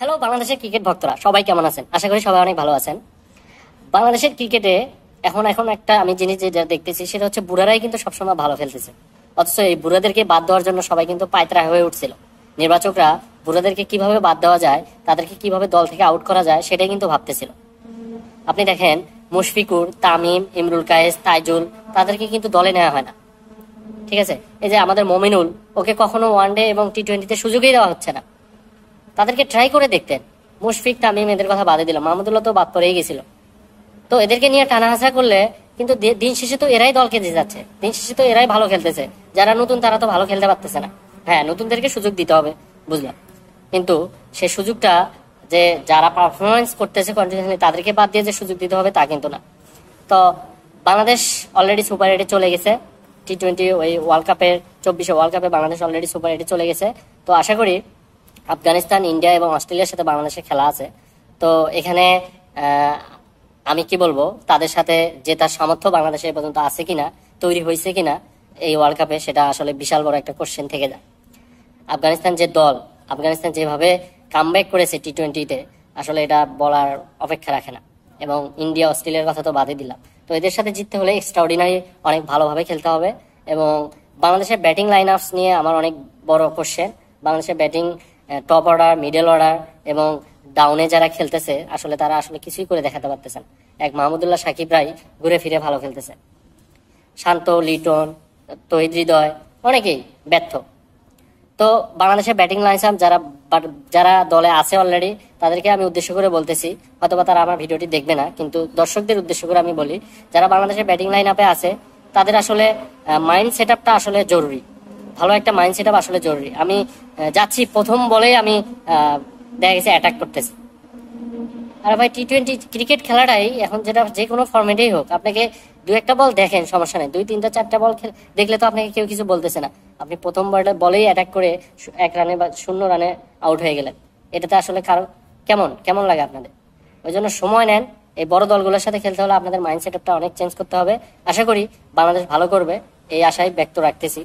Hello বাংলাদেশের cricket ভক্তরা, সবাই কেমন আছেন? আশা করি সবাই অনেক ভালো আছেন। বাংলাদেশের ক্রিকেটে এখন এখন একটা আমি জিনিস যেটা দেখতেছি সেটা হচ্ছে বুড়ারাই কিন্তু সবসময় ভালো খেলতেছে, অথচ এই বুড়াদেরকে বাদ দেওয়ার জন্য সবাই কিন্তু পায়তারা হয়ে উঠছিল। নির্বাচকরা বুড়াদেরকে কিভাবে বাদ দেওয়া যায়, তাদেরকে কিভাবে দল থেকে আউট করা যায় সেটাই কিন্তু ভাবতেছিল। আপনি দেখেন মুশফিকুর, তামিম, ইমরুল কায়েস, তাইজুল, তাদেরকে কিন্তু দলে নেওয়া হয় না। ঠিক আছে, এই যে আমাদের মমিনুল, ওকে কখনো ওয়ানডে এবং টি-20-তে সুযোগই দেওয়া হচ্ছে না। তাদেরকে ট্রাই করে দেখতেন। মুশফিক, তামিম এদের কথা বাদে দিলাম, মাহমুদুল্লাহ তো বাদ পড়েই গেছিল। তো এদেরকে নিয়ে টানাহাসা করলে কিন্তু দিন শেষে তো এরাই দলকে দিয়ে যাচ্ছে, দিন শেষে তো এরাই ভালো খেলতেছে। যারা নতুন তারা তো ভালো খেলতে পারতেছে না। হ্যাঁ, নতুনদেরকে সুযোগ দিতে হবে, বুঝলাম, কিন্তু সে সুযোগটা যে যারা পারফরমেন্স করতেছে কন্টিনিউসলি তাদেরকে বাদ দিয়ে যে সুযোগ দিতে হবে তা কিন্তু না। তো বাংলাদেশ অলরেডি সুপার এইটে চলে গেছে। টি-20 ওই ওয়ার্ল্ড কাপের 24 ওয়ার্ল্ড কাপে বাংলাদেশ অলরেডি সুপার এইটে চলে গেছে। তো আশা করি আফগানিস্তান, ইন্ডিয়া এবং অস্ট্রেলিয়ার সাথে বাংলাদেশের খেলা আছে। তো এখানে আমি কি বলবো, তাদের সাথে জেতার সামর্থ্য বাংলাদেশে এ পর্যন্ত আছে কিনা, তৈরি হয়েছে কিনা এই ওয়ার্ল্ড কাপে, সেটা আসলে বিশাল বড় একটা কোশ্চেন থেকে যায়। আফগানিস্তান যে দল, আফগানিস্তান যেভাবে কামব্যাক করেছে টি-20-তে, আসলে এটা বলার অপেক্ষা রাখে না। এবং ইন্ডিয়া, অস্ট্রেলিয়ার কথা তো বাদই দিলাম। তো এদের সাথে জিততে হলে এক্সট্রাঅর্ডিনারি অনেক ভালোভাবে খেলতে হবে। এবং বাংলাদেশের ব্যাটিং লাইন আপস নিয়ে আমার অনেক বড় কোশ্চেন। বাংলাদেশের batting top order, middle order এবং ডাউনে যারা খেলতেছে আসলে তারা আসলে কিছুই করে দেখাতে পারতেছেন। এক মাহমুদুল্লাহ, সাকিব রাই ঘুরে ফিরে ভালো খেলতেছে। শান্ত, লিটন, তহিদ হৃদয় অনেকেই ব্যর্থ। তো বাংলাদেশের ব্যাটিং লাইন আপ যারা দলে আছে অলরেডি, তাদেরকে আমি উদ্দেশ্য করে বলতেছি, হয়তোবা তারা আমার ভিডিওটি দেখবে না, কিন্তু দর্শকদের উদ্দেশ্য করে আমি বলি, যারা বাংলাদেশের ব্যাটিং লাইন আপে আছে তাদের আসলে মাইন্ড সেট আপটা আসলে জরুরি। ভালো একটা মাইন্ড সেট আপ আসলে জরুরি। আমি যাচ্ছি প্রথম বলেই আমি দেখা গেছে অ্যাটাক করতেছি। আর ভাই, টি-20 ক্রিকেট খেলাটাই এখন, যেটা যে কোনো ফরম্যাটেই হোক, আপনাকে দু একটা বল দেখেন সমস্যা নেই, 2, 3, 4টা বল দেখলে তো আপনাকে কেউ কিছু বলতেছে না। আপনি প্রথম বলেই অ্যাটাক করে 1 রানে বা 0 রানে আউট হয়ে গেলেন, এটাতে আসলে কারো কেমন কেমন লাগে আপনাদের? ওই জন্য সময় নেন। এই বড় দলগুলোর সাথে খেলতে হলে আপনাদের মাইন্ড সেট আপটা অনেক চেঞ্জ করতে হবে। আশা করি বাংলাদেশ ভালো করবে, এই আশাই ব্যক্ত রাখতেছি।